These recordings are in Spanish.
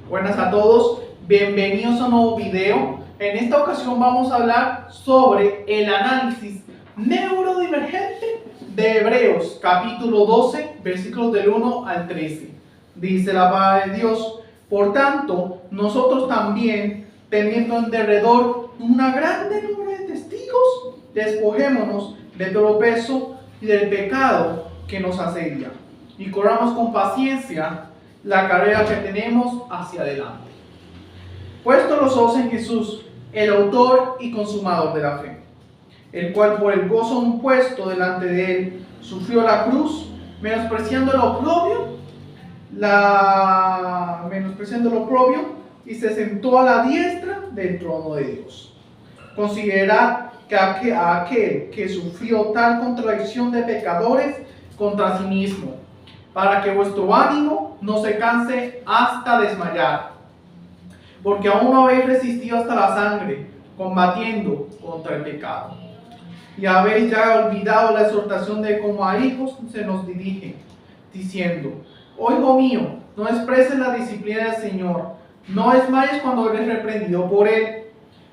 Buenas a todos, bienvenidos a un nuevo video. En esta ocasión vamos a hablar sobre el análisis neurodivergente de Hebreos, capítulo 12, versículos del 1 al 13. Dice la palabra de Dios: por tanto, nosotros también, teniendo en derredor una grande número de testigos, despojémonos de todo peso y del pecado que nos asedia, y corramos con paciencia la carrera que tenemos hacia adelante. Puesto los ojos en Jesús, el autor y consumador de la fe, el cual por el gozo puesto delante de él sufrió la cruz, menospreciando lo oprobio, y se sentó a la diestra del trono de Dios. Considerad que aquel que sufrió tal contradicción de pecadores contra sí mismo, para que vuestro ánimo no se canse hasta desmayar, porque aún no habéis resistido hasta la sangre, combatiendo contra el pecado. Y habéis ya olvidado la exhortación de cómo a hijos se nos dirige, diciendo: oh hijo mío, no desprecies la disciplina del Señor, no desmayes cuando eres reprendido por él,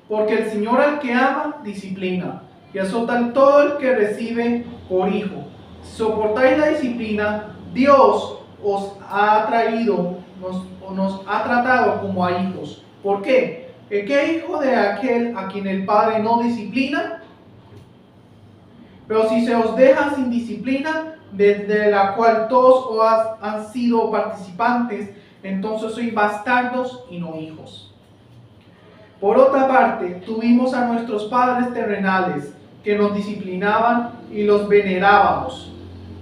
porque el Señor al que ama disciplina, y azota a todo el que recibe por hijo. Si soportáis la disciplina, Dios os ha traído, nos ha tratado como a hijos. ¿Por qué? ¿Qué hijo de aquel a quien el Padre no disciplina? Pero si se os deja sin disciplina, desde la cual todos han sido participantes, entonces sois bastardos y no hijos. Por otra parte, tuvimos a nuestros padres terrenales que nos disciplinaban y los venerábamos.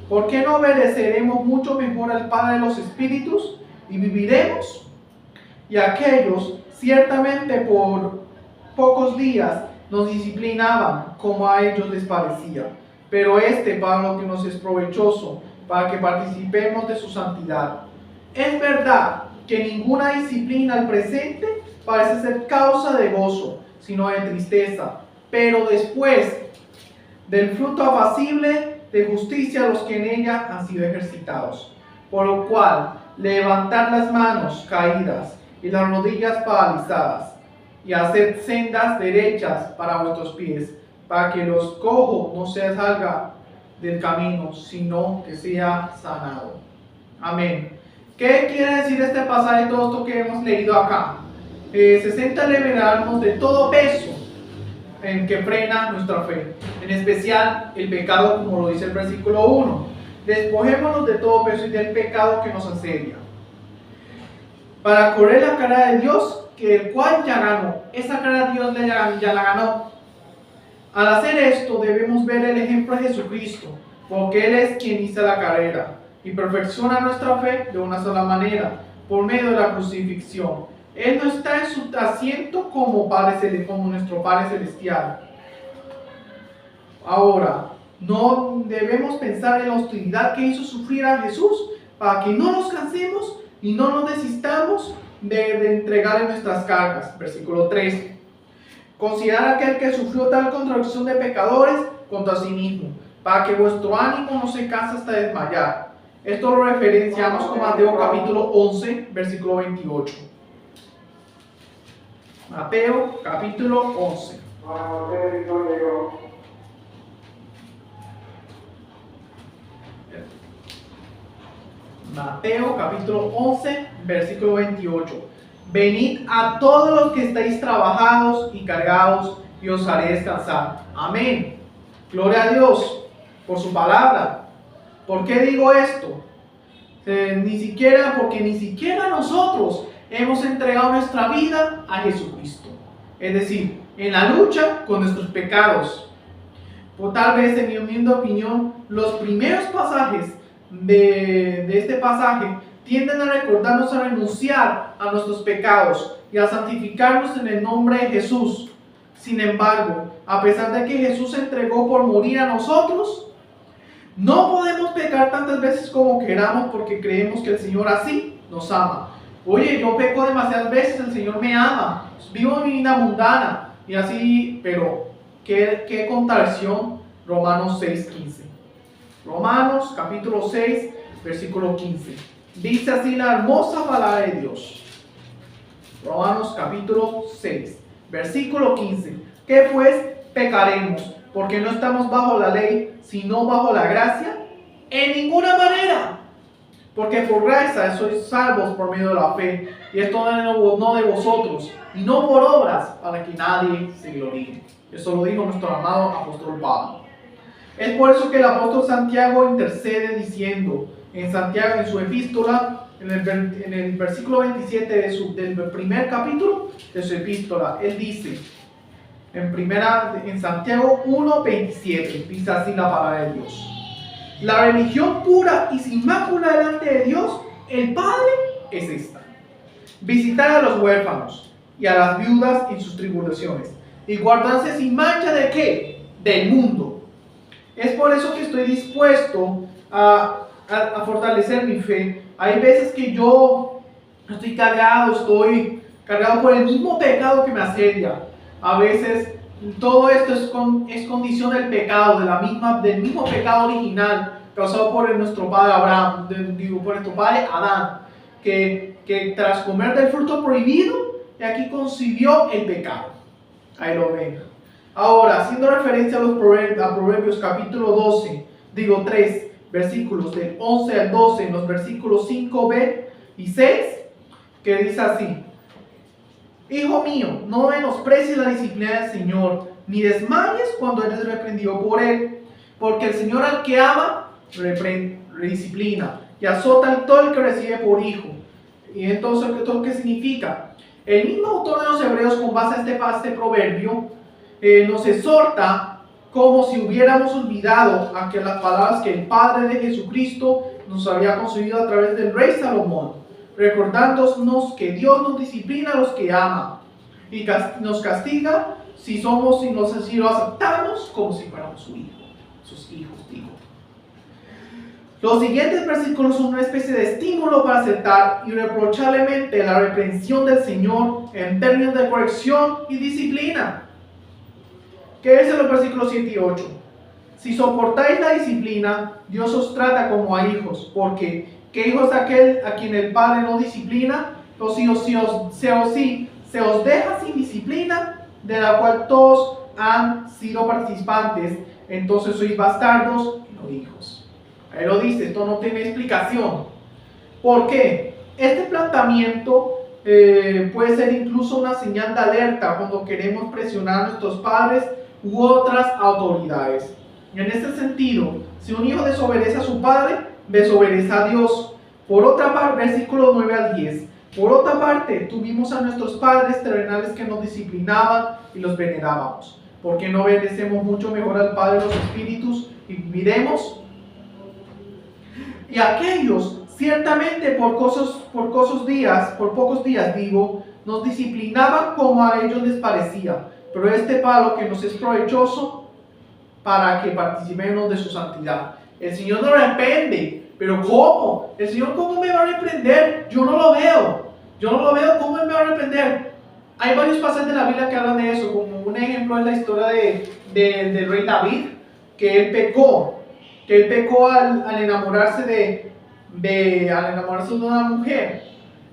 ¿Por qué no obedeceremos mucho mejor al Padre de los Espíritus y viviremos? Y aquellos, ciertamente por pocos días, nos disciplinaban como a ellos les parecía, pero para lo que nos es provechoso, para que participemos de su santidad. Es verdad que ninguna disciplina al presente parece ser causa de gozo, sino de tristeza, pero después del fruto apacible de justicia a los que en ella han sido ejercitados. Por lo cual, levantad las manos caídas y las rodillas paralizadas, y haced sendas derechas para vuestros pies, para que los cojos no se salga del camino, sino que sea sanado. Amén. ¿Qué quiere decir este pasaje, todo esto que hemos leído acá? 60 liberarnos de todo peso en que frena nuestra fe, en especial el pecado, como lo dice el versículo 1. Despojémonos de todo peso y del pecado que nos asedia, para correr la carrera de Dios, que el cual ya ganó. Esa carrera Dios ya la ganó. Al hacer esto debemos ver el ejemplo de Jesucristo, porque Él es quien hizo la carrera y perfecciona nuestra fe de una sola manera, por medio de la crucifixión. Él no está en su asiento como nuestro Padre Celestial. Ahora, no debemos pensar en la hostilidad que hizo sufrir a Jesús, para que no nos cansemos y no nos desistamos de entregarle nuestras cargas. Versículo 3. Considerad aquel que sufrió tal contradicción de pecadores contra sí mismo, para que vuestro ánimo no se canse hasta desmayar. Esto lo referenciamos con Mateo capítulo 11, versículo 28. Mateo capítulo 11. Mateo capítulo 11, versículo 28. Venid a todos los que estáis trabajados y cargados, y os haré descansar. Amén. Gloria a Dios por su palabra. ¿Por qué digo esto? Porque ni siquiera nosotros hemos entregado nuestra vida a Jesucristo. Es decir, en la lucha con nuestros pecados. Por tal vez, en mi humilde opinión, los primeros pasajes de este pasaje tienden a recordarnos a renunciar a nuestros pecados y a santificarnos en el nombre de Jesús. Sin embargo, a pesar de que Jesús se entregó por morir a nosotros, no podemos pecar tantas veces como queramos, porque creemos que el Señor así nos ama. Oye, yo peco demasiadas veces, el Señor me ama, vivo mi vida mundana y así, pero ¿qué contradicción? Romanos 6:15. Romanos capítulo 6, versículo 15. Dice así la hermosa palabra de Dios: Romanos capítulo 6, versículo 15. ¿Qué pues pecaremos? Porque no estamos bajo la ley, sino bajo la gracia. En ninguna manera. Porque por gracia sois salvos por medio de la fe. Y esto no de vosotros, y no por obras, para que nadie se gloríe. Eso lo dijo nuestro amado apóstol Pablo. Es por eso que el apóstol Santiago intercede diciendo en Santiago, en su epístola, en el versículo 27 del primer capítulo de su epístola, él dice en Santiago 1:27, dice así la palabra de Dios: la religión pura y sin mácula delante de Dios el Padre es esta: visitar a los huérfanos y a las viudas en sus tribulaciones, y guardarse sin mancha ¿de qué? Del mundo. Es por eso que estoy dispuesto a fortalecer mi fe. Hay veces que yo estoy cargado por el mismo pecado que me asedia. A veces todo esto es condición del pecado, del mismo pecado original causado por nuestro padre Abraham, por nuestro padre Adán, que tras comer del fruto prohibido, de aquí concibió el pecado. Ahí lo ven. Ahora, haciendo referencia a Proverbios capítulo 3, versículos del 11 al 12, en los versículos 5b y 6, que dice así: hijo mío, no menosprecies la disciplina del Señor, ni desmayes cuando eres reprendido por Él, porque el Señor al que ama, disciplina, y azota a todo el que recibe por hijo. Y entonces, ¿esto qué significa? El mismo autor de los Hebreos, con base a este proverbio, nos exhorta como si hubiéramos olvidado las palabras que el Padre de Jesucristo nos había concedido a través del rey Salomón, recordándonos que Dios nos disciplina a los que ama y nos castiga si lo aceptamos como si fuéramos sus hijos. Los siguientes versículos son una especie de estímulo para aceptar irreprochablemente la reprensión del Señor en términos de corrección y disciplina. ¿Qué dicen los versículos 7 y 8? Si soportáis la disciplina, Dios os trata como a hijos, porque ¿qué hijo es aquel a quien el Padre no disciplina? O si se os deja sin disciplina, de la cual todos han sido participantes, entonces sois bastardos y no hijos. Ahí lo dice, esto no tiene explicación. ¿Por qué? Este planteamiento puede ser incluso una señal de alerta cuando queremos presionar a nuestros padres u otras autoridades. En este sentido, si un hijo desobedece a su padre, desobedece a Dios. Por otra parte, versículos 9 al 10. Por otra parte, tuvimos a nuestros padres terrenales que nos disciplinaban y los venerábamos. ¿Por qué no obedecemos mucho mejor al Padre de los Espíritus y viviremos? Y aquellos, ciertamente por pocos días, nos disciplinaban como a ellos les parecía, pero este palo que nos es provechoso para que participemos de su santidad. El Señor nos reprende, pero ¿cómo? El Señor, ¿cómo me va a reprender? Yo no lo veo, ¿cómo me va a reprender? Hay varios pasajes de la Biblia que hablan de eso, como un ejemplo es la historia del rey David, que él pecó al enamorarse de una mujer.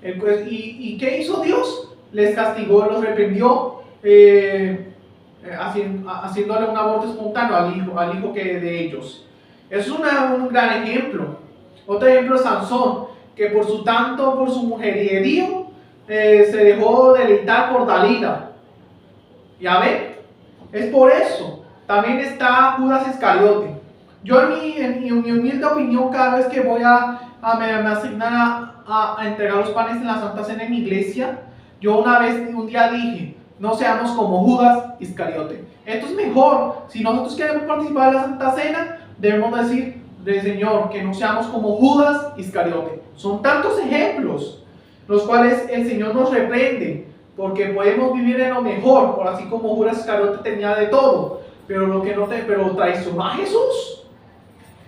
¿Y qué hizo Dios? Les castigó, los reprendió, haciéndole un aborto espontáneo al hijo de ellos. Es un gran ejemplo. Otro ejemplo es Sansón, que por su mujeriego se dejó deleitar por Dalila. ¿Ya ven? Es por eso. También está Judas Iscariote. Yo en mi humilde opinión, cada vez que voy me asignan a entregar los panes en la Santa Cena en mi iglesia, yo un día dije, no seamos como Judas Iscariote. Esto es mejor. Si nosotros queremos participar de la Santa Cena, debemos decir del Señor que no seamos como Judas Iscariote. Son tantos ejemplos los cuales el Señor nos reprende, porque podemos vivir en lo mejor, por así como Judas Iscariote tenía de todo, pero traicionó a Jesús.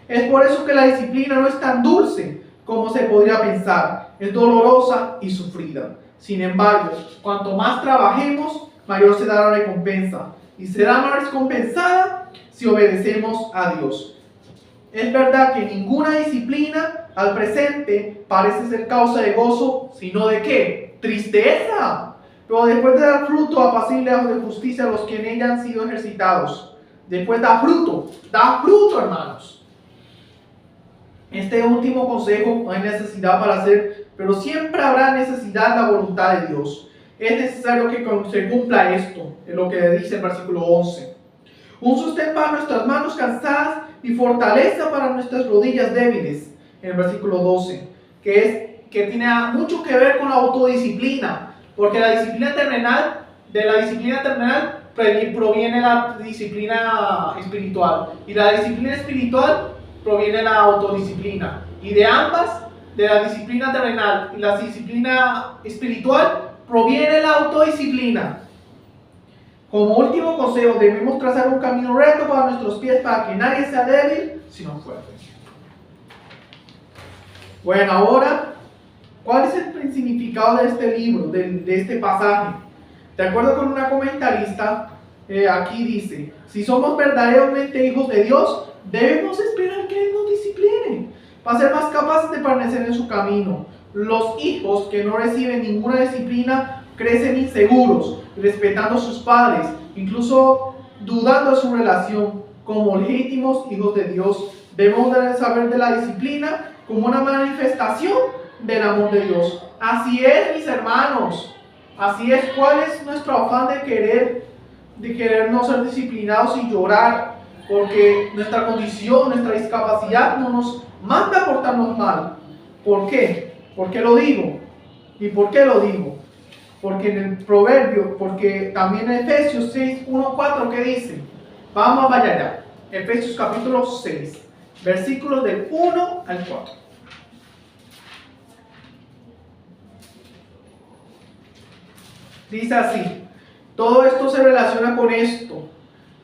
Es por eso que la disciplina no es tan dulce como se podría pensar. Es dolorosa y sufrida. Sin embargo, cuanto más trabajemos, mayor será la recompensa. Y será más recompensada si obedecemos a Dios. Es verdad que ninguna disciplina al presente parece ser causa de gozo, sino de ¿qué? Tristeza. Pero después de dar fruto, apacible de justicia a los que en ella han sido ejercitados. Después da fruto, hermanos. Este último consejo no hay necesidad para hacer, pero siempre habrá necesidad de la voluntad de Dios. Es necesario que se cumpla esto, es lo que dice el versículo 11. Un sostén para nuestras manos cansadas y fortaleza para nuestras rodillas débiles, en el versículo 12, que tiene mucho que ver con la autodisciplina, porque de la disciplina terrenal proviene la disciplina espiritual, y la disciplina espiritual proviene la autodisciplina, y de ambas, de la disciplina terrenal y la disciplina espiritual, proviene la autodisciplina. Como último consejo, debemos trazar un camino recto para nuestros pies para que nadie sea débil, sino fuerte. Bueno, ahora, ¿cuál es el significado de este libro, de este pasaje? De acuerdo con una comentarista, aquí dice: si somos verdaderamente hijos de Dios, debemos esperar que Él nos discipline para ser más capaces de permanecer en su camino. Los hijos que no reciben ninguna disciplina crecen inseguros, respetando a sus padres, incluso dudando de su relación. Como legítimos hijos de Dios, debemos saber de la disciplina como una manifestación del amor de Dios. Así es, mis hermanos. Así es. ¿Cuál es nuestro afán de querer no ser disciplinados y llorar? Porque nuestra condición, nuestra discapacidad no nos manda a portarnos mal. ¿Por qué? ¿Por qué lo digo? ¿Y por qué lo digo? Porque en el proverbio, porque también en Efesios 6, 1, 4, ¿qué dice? Vamos allá. Efesios capítulo 6, versículos del 1 al 4. Dice así, todo esto se relaciona con esto.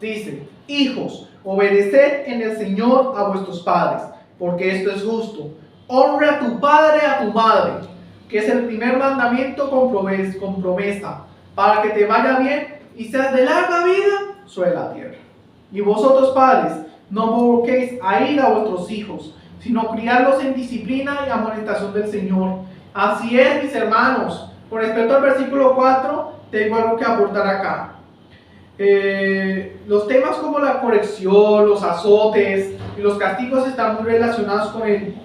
Dice: hijos, obedeced en el Señor a vuestros padres, porque esto es justo. Honra a tu padre y a tu madre, que es el primer mandamiento con promesa, para que te vaya bien y seas de larga vida sobre la tierra. Y vosotros, padres, no provoquéis a ira a vuestros hijos, sino criarlos en disciplina y amonestación del Señor. Así es, mis hermanos. Con respecto al versículo 4, tengo algo que aportar acá. Los temas como la corrección, los azotes y los castigos están muy relacionados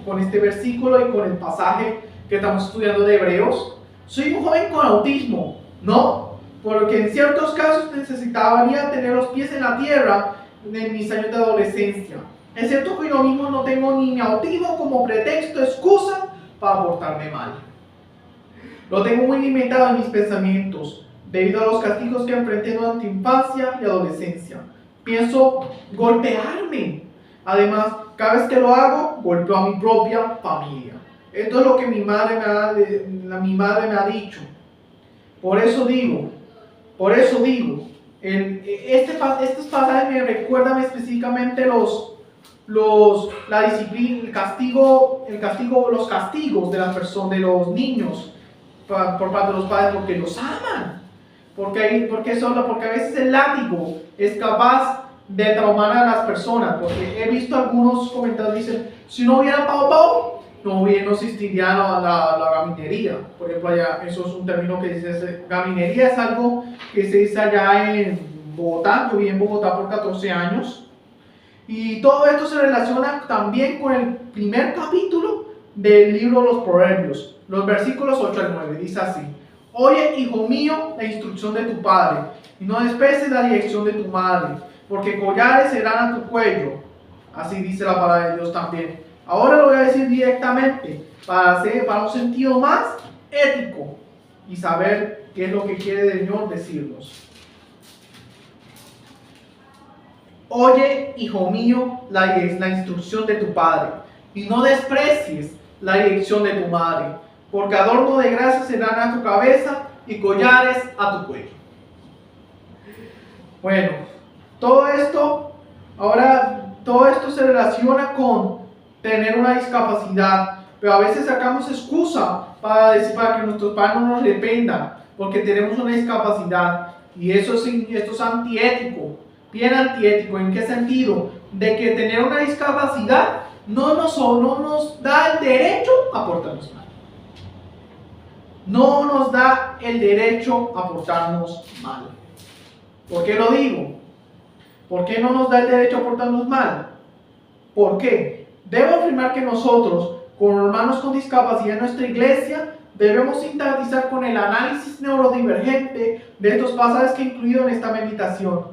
con este versículo y con el pasaje que estamos estudiando de Hebreos. Soy un joven con autismo, ¿no? Porque en ciertos casos necesitaría tener los pies en la tierra en mis años de adolescencia. Es cierto que yo mismo no tengo ni mi autismo como pretexto, excusa para portarme mal. Lo tengo muy limitado en mis pensamientos, debido a los castigos que enfrenté durante infancia y adolescencia. Pienso golpearme. Además, cada vez que lo hago, golpeo a mi propia familia. Esto es lo que mi madre me ha dicho. Por eso digo, estos pasajes me recuerdan específicamente la disciplina, los castigos de las personas, de los niños, por parte de los padres, porque los aman. Porque a veces el látigo es capaz de traumar a las personas. Porque he visto algunos comentarios que dicen: si no hubiera pau, no existiría la gaminería. Por ejemplo, allá, eso es un término que dice, gaminería es algo que se dice allá en Bogotá. Yo viví en Bogotá por 14 años. Y todo esto se relaciona también con el primer capítulo del libro de los Proverbios, los versículos 8 al 9. Dice así: oye, hijo mío, la instrucción de tu padre, y no desprecies la dirección de tu madre, porque collares serán a tu cuello. Así dice la palabra de Dios también. Ahora lo voy a decir directamente, para un sentido más ético y saber qué es lo que quiere el Señor decirnos. Oye, hijo mío, la instrucción de tu padre, y no desprecies la dirección de tu madre, porque adorno de gracia serán a tu cabeza y collares a tu cuello. Bueno, todo esto se relaciona con tener una discapacidad, pero a veces sacamos excusa para que nuestros padres no nos dependan, porque tenemos una discapacidad, y esto es antiético, bien antiético. ¿En qué sentido? De que tener una discapacidad no nos da el derecho a portarnos mal. no nos da el derecho a portarnos mal. ¿Por qué lo digo? ¿Por qué no nos da el derecho a portarnos mal? ¿Por qué? Debo afirmar que nosotros, como hermanos con discapacidad en nuestra iglesia, debemos sintetizar con el análisis neurodivergente de estos pasajes que he incluido en esta meditación.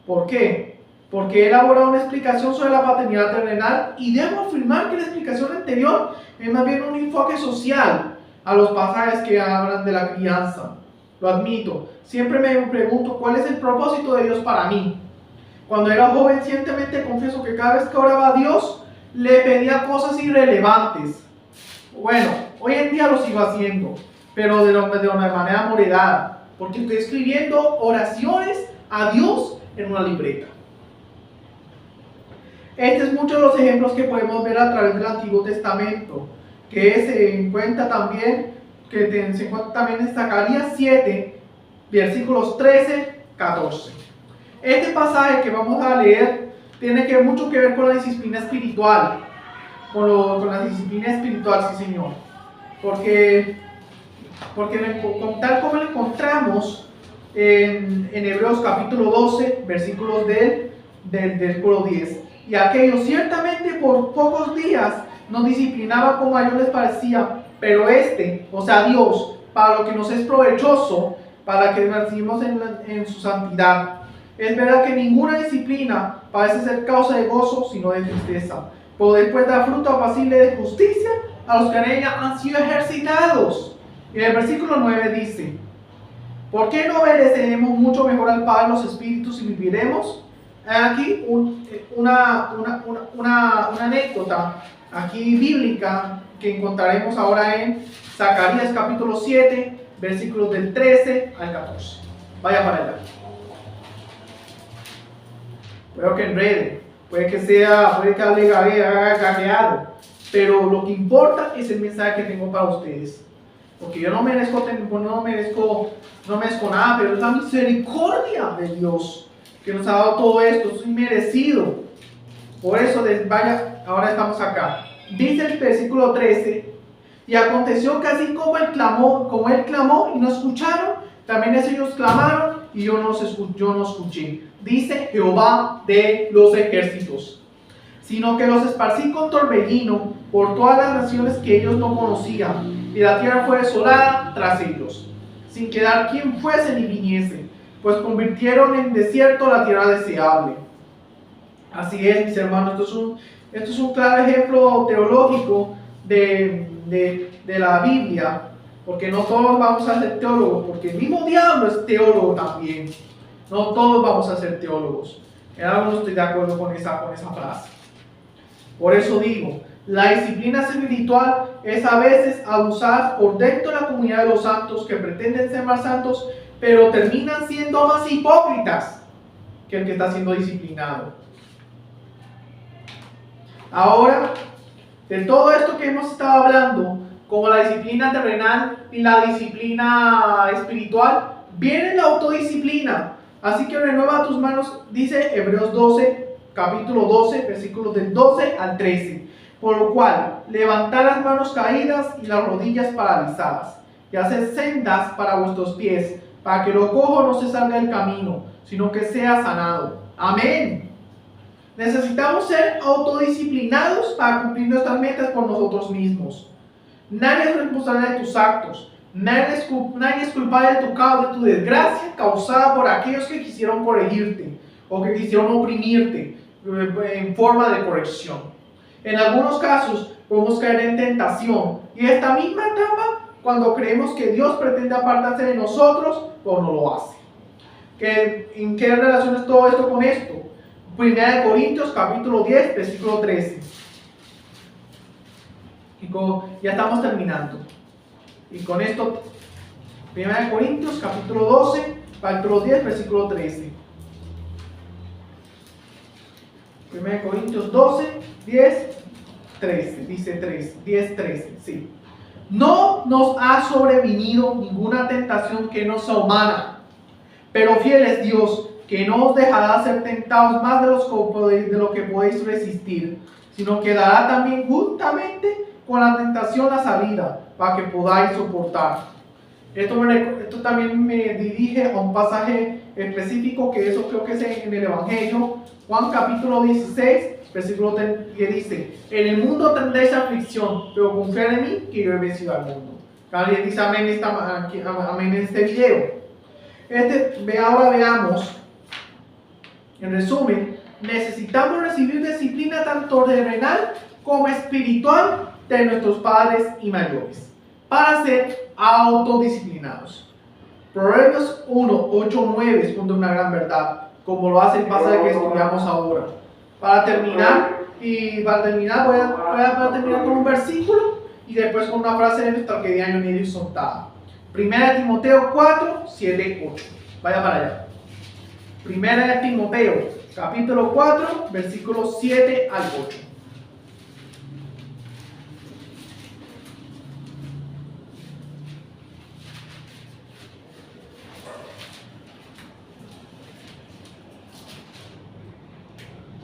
¿Por qué? Porque he elaborado una explicación sobre la paternidad terrenal y debo afirmar que la explicación anterior es más bien un enfoque social a los pasajes que hablan de la crianza. Lo admito, siempre me pregunto cuál es el propósito de Dios para mí. Cuando era joven, ciertamente confieso que cada vez que oraba a Dios, le pedía cosas irrelevantes. Bueno, hoy en día lo sigo haciendo, pero de una manera moderada, porque estoy escribiendo oraciones a Dios en una libreta. Este es muchos de los ejemplos que podemos ver a través del Antiguo Testamento, que se encuentra también en Zacarías 7, versículos 13-14. Este pasaje que vamos a leer tiene mucho que ver con la disciplina espiritual, con la disciplina espiritual, sí señor, porque tal como lo encontramos en Hebreos capítulo 12, versículos del versículo 10. Y aquellos ciertamente por pocos días nos disciplinaba como a ellos les parecía, pero o sea Dios, para lo que nos es provechoso, para que nacimos en su santidad. Es verdad que ninguna disciplina parece ser causa de gozo, sino de tristeza. Pero después da fruto apacible de justicia a los que en ella han sido ejercitados. Y en el versículo 9 dice: ¿por qué no obedeceremos mucho mejor al Padre de los Espíritus y viviremos? Aquí una anécdota aquí bíblica que encontraremos ahora en Zacarías capítulo 7, versículos del 13 al 14. Vaya para allá. Puede que enrede, puede que hable gagueado, pero lo que importa es el mensaje que tengo para ustedes. Porque yo no merezco nada, pero es la misericordia de Dios que nos ha dado todo esto, es inmerecido. Por eso, ahora estamos acá. Dice el versículo 13: y aconteció que así como él clamó y no escucharon, también ellos clamaron y yo no escuché. Dice Jehová de los ejércitos. Sino que los esparcí con torbellino por todas las naciones que ellos no conocían, y la tierra fue desolada tras ellos, sin quedar quien fuese ni viniese, pues convirtieron en desierto la tierra deseable. Así es, mis hermanos, esto es un claro ejemplo teológico de la Biblia, porque no todos vamos a ser teólogos, porque el mismo diablo es teólogo también. No todos vamos a ser teólogos. En algo no estoy de acuerdo con esa frase. Por eso digo, la disciplina espiritual es a veces abusada por dentro de la comunidad de los santos que pretenden ser más santos, pero terminan siendo más hipócritas que el que está siendo disciplinado. Ahora, de todo esto que hemos estado hablando, como la disciplina terrenal y la disciplina espiritual, viene la autodisciplina. Así que renueva tus manos, dice Hebreos 12, capítulo 12, versículos del 12 al 13. Por lo cual, levantad las manos caídas y las rodillas paralizadas, y haced sendas para vuestros pies, para que lo cojo no se salga del camino, sino que sea sanado. Amén. Necesitamos ser autodisciplinados para cumplir nuestras metas por nosotros mismos. Nadie es responsable de tus actos. Nadie es culpable de tu desgracia causada por aquellos que quisieron corregirte o que quisieron oprimirte en forma de corrección. En algunos casos podemos caer en tentación y esta misma etapa cuando creemos que Dios pretende apartarse de nosotros o no lo hace. ¿En qué relación es todo esto con esto? 1 Corintios capítulo 10 versículo 13. Ya estamos terminando. Y con esto, 1 Corintios capítulo 12, capítulo 10, versículo 13. 1 Corintios 12, 10, 13. Dice 10, 13. Sí. No nos ha sobrevenido ninguna tentación que no sea humana, pero fiel es Dios, que no os dejará ser tentados más de lo que podéis resistir, sino que dará también juntamente con la tentación la salida, para que podáis soportar. Esto también me dirige a un pasaje específico, que eso creo que es en el Evangelio, Juan capítulo 16, versículo 10, que dice: en el mundo tendréis aflicción, pero confiad en mí, que yo he vencido al mundo. Alguien dice amén, amén en este video. Ahora veamos, en resumen, necesitamos recibir disciplina tanto terrenal como espiritual de nuestros padres y mayores para ser autodisciplinados. Proverbios 1, 8, 9 es una gran verdad, como lo hace el pasaje que estudiamos ahora. Para terminar voy a terminar con un versículo y después con una frase de nuestra querida Yoniri Sontada. 1 Timoteo 4, 7, 8. Vaya para allá. 1 Timoteo capítulo 4, versículos 7 al 8.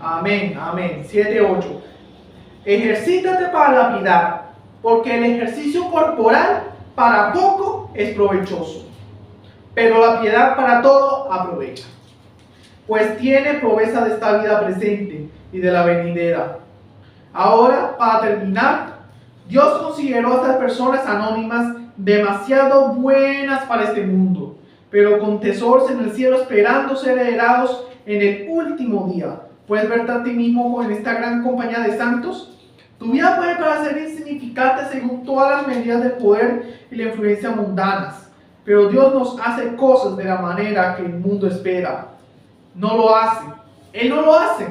Amén, amén. 7, 8. Ejercítate para la piedad, porque el ejercicio corporal para poco es provechoso, pero la piedad para todo aprovecha, pues tiene promesa de esta vida presente y de la venidera. Ahora, para terminar, Dios consideró a estas personas anónimas demasiado buenas para este mundo, pero con tesoros en el cielo esperando ser heredados en el último día. ¿Puedes verte a ti mismo en esta gran compañía de santos? Tu vida puede parecer insignificante según todas las medidas de poder y la influencia mundanas, pero Dios nos hace cosas de la manera que el mundo espera. No lo hace. Él no lo hace.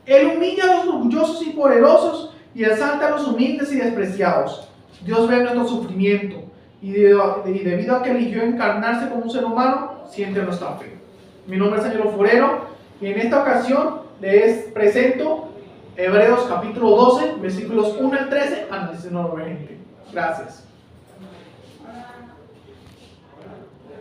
Él humilla a los orgullosos y poderosos y exalta a los humildes y despreciados. Dios ve nuestro sufrimiento y debido a que eligió encarnarse como un ser humano, siente nuestra fe. Mi nombre es Ángelo Forero y en esta ocasión les presento Hebreos capítulo 12, versículos 1 al 13, análisis no emergente. Gracias.